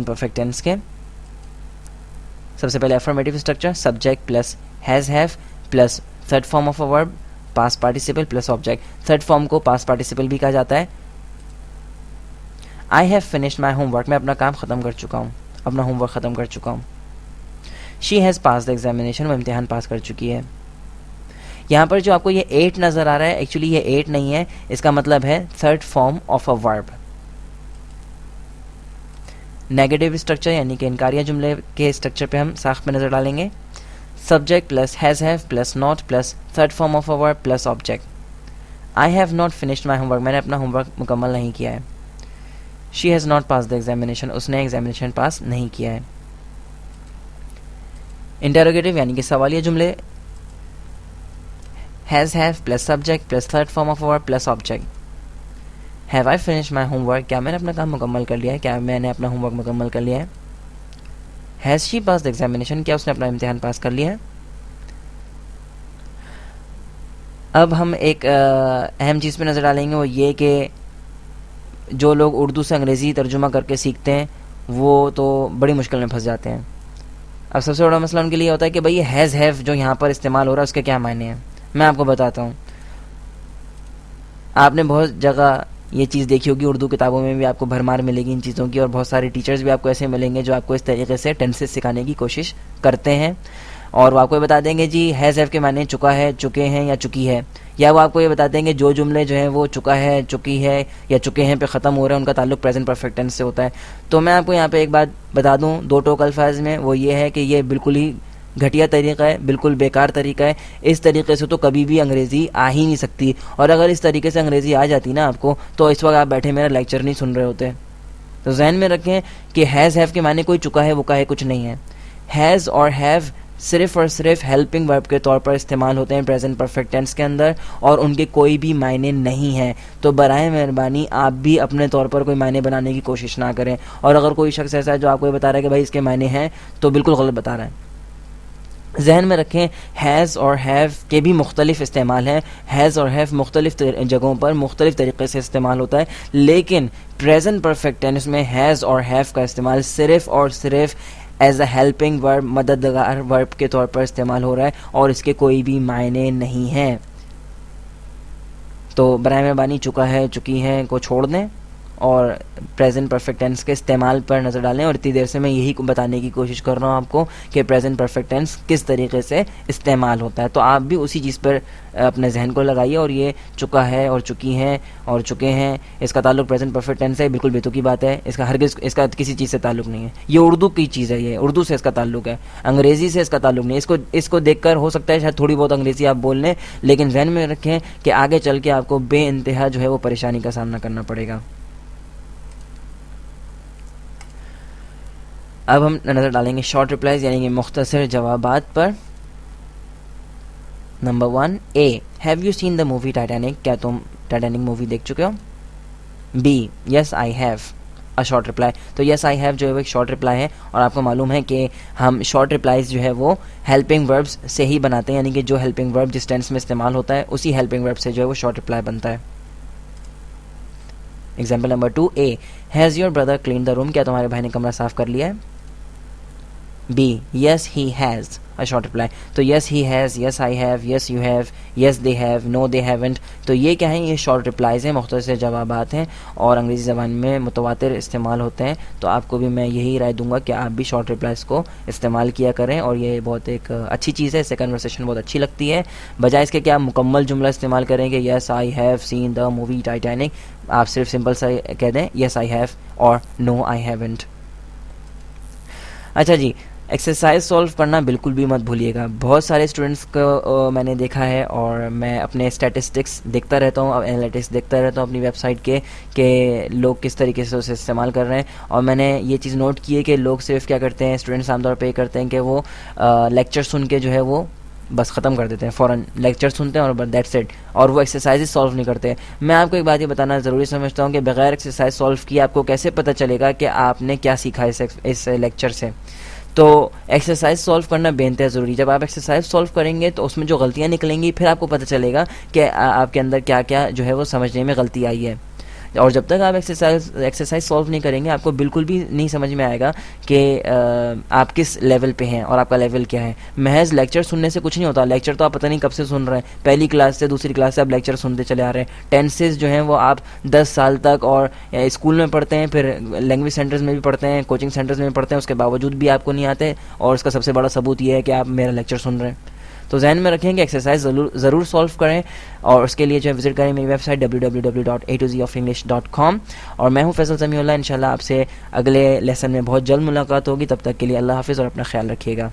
Perfect tennis کے سب سے پہلے affirmative structure subject plus has have plus third form of a verb past participle plus object. Third form کو past participle بھی کہا جاتا ہے. I have finished my homework, میں اپنا کام ختم کر چکا ہوں, اپنا ہوم ورک ختم کر چکا ہوں. She has pass the examination, وہ امتحان پاس کر چکی ہے. یہاں پر جو آپ کو یہ 8 نظر آ رہا ہے, ایکچولی یہ 8 نہیں ہے, اس کا مطلب ہے تھرڈ فارم آف اے ورب. نیگیٹو اسٹرکچر یعنی کہ انکاریہ جملے کے اسٹرکچر پہ ہم ساخت پہ نظر ڈالیں گے. Subject plus has have plus not plus third form of a verb plus object. I have not finished my homework, میں نے اپنا ہوم ورک مکمل نہیں کیا ہے. She has not pass the examination, اس نے ایگزامینیشن پاس نہیں کیا ہے. انٹروگیٹو یعنی کہ سوالیہ جملے has have plus subject plus third form of verb plus object. Have I finish my home work, کیا میں نے اپنا کام مکمل کر لیا ہے, کیا میں نے اپنا ہوم ورک مکمل کر لیا ہے. Has she pass the examination, کیا اس نے اپنا امتحان پاس کر لیا ہے. اب ہم ایک اہم چیز پہ نظر ڈالیں گے, وہ یہ کہ جو لوگ اردو سے انگریزی ترجمہ کر کے سیکھتے ہیں وہ تو بڑی مشکل میں پھنس جاتے ہیں. اب سب سے بڑا مسئلہ ان کے لیے ہوتا ہے کہ بھئی یہ ہیز ہیو جو یہاں پر استعمال ہو رہا ہے اس کے کیا معنی ہیں. میں آپ کو بتاتا ہوں. آپ نے بہت جگہ یہ چیز دیکھی ہوگی, اردو کتابوں میں بھی آپ کو بھرمار ملے گی ان چیزوں کی, اور بہت سارے ٹیچرز بھی آپ کو ایسے ملیں گے جو آپ کو اس طریقے سے ٹینسز سکھانے کی کوشش کرتے ہیں, اور وہ آپ کو یہ بتا دیں گے جی ہیز ہیو کے معنی چکا ہے, چکے ہیں یا چکی ہے, یا وہ آپ کو یہ بتا دیں گے جو جملے جو ہیں وہ چکا ہے, چکی ہے یا چکے ہیں پہ ختم ہو رہے ہیں ان کا تعلق پریزنٹ پرفیکٹ ٹینس سے ہوتا ہے. تو میں آپ کو یہاں پہ ایک بات بتا دوں 2 ٹوک الفاظ میں, وہ یہ ہے کہ یہ بالکل ہی گھٹیا طریقہ ہے, بالکل بیکار طریقہ ہے. اس طریقے سے تو کبھی بھی انگریزی آ ہی نہیں سکتی, اور اگر اس طریقے سے انگریزی آ جاتی نا آپ کو تو اس وقت آپ بیٹھے میرا لیکچر نہیں سن رہے ہوتے. تو ذہن میں رکھیں کہ ہیز ہیو کے معنی کوئی چکا ہے وہ کا ہے کچھ نہیں ہے. ہیز اور ہیو صرف اور صرف ہیلپنگ ورب کے طور پر استعمال ہوتے ہیں پریزنٹ پرفیکٹ ٹینس کے اندر, اور ان کے کوئی بھی معنی نہیں ہیں. تو برائے مہربانی آپ بھی اپنے طور پر کوئی معنی بنانے کی کوشش نہ کریں, اور اگر کوئی شخص ایسا ہے جو آپ کو یہ بتا رہا ہے کہ بھائی اس کے معنی ہیں تو بالکل غلط بتا رہا ہے. ذہن میں رکھیں ہیز اور ہیو کے بھی مختلف استعمال ہیں. ہیز اور ہیو مختلف جگہوں پر مختلف طریقے سے استعمال ہوتا ہے, لیکن پریزنٹ پرفیکٹ ٹینس میں ہیز اور ہیو کا استعمال صرف اور صرف ایز اے ہیلپنگ ورب, مددگار ورب کے طور پر استعمال ہو رہا ہے, اور اس کے کوئی بھی معنی نہیں ہیں. تو برائے مہربانی چکا ہے, چکی ہیں کو چھوڑ دیں اور پریزنٹ پرفیکٹ ٹینس کے استعمال پر نظر ڈالیں. اور اتنی دیر سے میں یہی بتانے کی کوشش کر رہا ہوں آپ کو کہ پریزنٹ پرفیکٹ ٹینس کس طریقے سے استعمال ہوتا ہے. تو آپ بھی اسی چیز پر اپنے ذہن کو لگائیے, اور یہ چکا ہے اور چکی ہیں اور چکے ہیں اس کا تعلق پریزنٹ پرفیکٹ ٹینس ہے, بالکل بیتو کی بات ہے, اس کا ہرگز اس کا کسی چیز سے تعلق نہیں ہے. یہ اردو کی چیز ہے, یہ اردو سے اس کا تعلق ہے, انگریزی سے اس کا تعلق نہیں. اس کو دیکھ کر ہو سکتا ہے شاید تھوڑی بہت انگریزی آپ بول لیں, لیکن ذہن میں رکھیں کہ آگے چل کے آپ کو بے انتہا جو ہے وہ پریشانی کا سامنا کرنا پڑے گا. اب ہم نظر ڈالیں گے شارٹ ریپلائز یعنی کہ مختصر جوابات پر. Number 1 A, have you seen the movie Titanic, کیا تم ٹائٹینک مووی دیکھ چکے ہو. B, yes I have, a short reply. تو یس آئی ہیو جو ہے وہ ایک شارٹ ریپلائی ہے, اور آپ کو معلوم ہے کہ ہم شارٹ ریپلائز جو ہے وہ ہیلپنگ وربس سے ہی بناتے ہیں, یعنی کہ جو ہیلپنگ ورب جس ٹینس میں استعمال ہوتا ہے اسی ہیلپنگ ورب سے جو ہے وہ شارٹ ریپلائی بنتا ہے. Example number 2 A, has your brother clean the room, کیا تمہارے بھائی نے کمرہ صاف کر لیا ہے. B, yes he has, a short reply. تو yes he has, yes I have, yes you have, yes they have, no they haven't. تو یہ کیا ہیں, یہ شارٹ ریپلائز ہیں, مختصر جوابات ہیں, اور انگریزی زبان میں متواتر استعمال ہوتے ہیں. تو آپ کو بھی میں یہی رائے دوں گا کہ آپ بھی شارٹ ریپلائز کو استعمال کیا کریں, اور یہ بہت ایک اچھی چیز ہے, اس سے کنورسیشن بہت اچھی لگتی ہے. بجائے اس کے کہ آپ مکمل جملہ استعمال کریں کہ yes I have seen the movie Titanic, آپ صرف سمپل سا کہہ دیں یس آئی ہیو اور نو آئی ہیونٹ. اچھا جی, ایکسرسائز سولو کرنا بالکل بھی مت بھولیے گا. بہت سارے اسٹوڈنٹس کو میں نے دیکھا ہے, اور میں اپنے اسٹیٹسٹکس دیکھتا رہتا ہوں, انالیٹکس دیکھتا رہتا ہوں اپنی ویب سائٹ کے کہ لوگ کس طریقے سے اسے استعمال کر رہے ہیں. اور میں نے یہ چیز نوٹ کی ہے کہ لوگ صرف کیا کرتے ہیں, اسٹوڈنٹس عام طور پہ یہ کرتے ہیں کہ وہ لیکچر سن کے جو ہے وہ بس ختم کر دیتے ہیں, فوراً لیکچر سنتے ہیں اور دیٹس اٹ, اور وہ ایکسرسائز سولو نہیں کرتے. میں آپ کو ایک بات یہ بتانا ضروری سمجھتا ہوں کہ بغیر ایکسرسائز سولو کیے آپ کو کیسے پتہ چلے گا کہ آپ نے کیا سیکھا اس لیکچر سے. تو ایکسرسائز سولو کرنا بے انتہا ضروری. جب آپ ایکسرسائز سولو کریں گے تو اس میں جو غلطیاں نکلیں گی پھر آپ کو پتہ چلے گا کہ آپ کے اندر کیا کیا جو ہے وہ سمجھنے میں غلطی آئی ہے. اور جب تک آپ ایکسرسائز سولو نہیں کریں گے آپ کو بالکل بھی نہیں سمجھ میں آئے گا کہ آپ کس لیول پہ ہیں اور آپ کا لیول کیا ہے. محض لیکچر سننے سے کچھ نہیں ہوتا. لیکچر تو آپ پتہ نہیں کب سے سن رہے ہیں, پہلی کلاس سے دوسری کلاس سے آپ لیکچر سنتے چلے آ رہے ہیں. ٹینسز جو ہیں وہ آپ 10 سال تک اور اسکول میں پڑھتے ہیں, پھر لینگویج سینٹرز میں بھی پڑھتے ہیں, کوچنگ سینٹرز میں بھی پڑھتے ہیں, اس کے باوجود بھی آپ کو نہیں آتے, اور اس کا سب سے بڑا ثبوت یہ ہے کہ آپ میرا لیکچر سن رہے ہیں. تو ذہن میں رکھیں کہ ایکسرسائز ضرور سولو کریں, اور اس کے لیے جو ہے وزٹ کریں میری ویب سائٹ www.atozenglish.com. اور میں ہوں فیصل سمیع اللہ. انشاءاللہ آپ سے اگلے لیسن میں بہت جلد ملاقات ہوگی. تب تک کے لیے اللہ حافظ اور اپنا خیال رکھیے گا.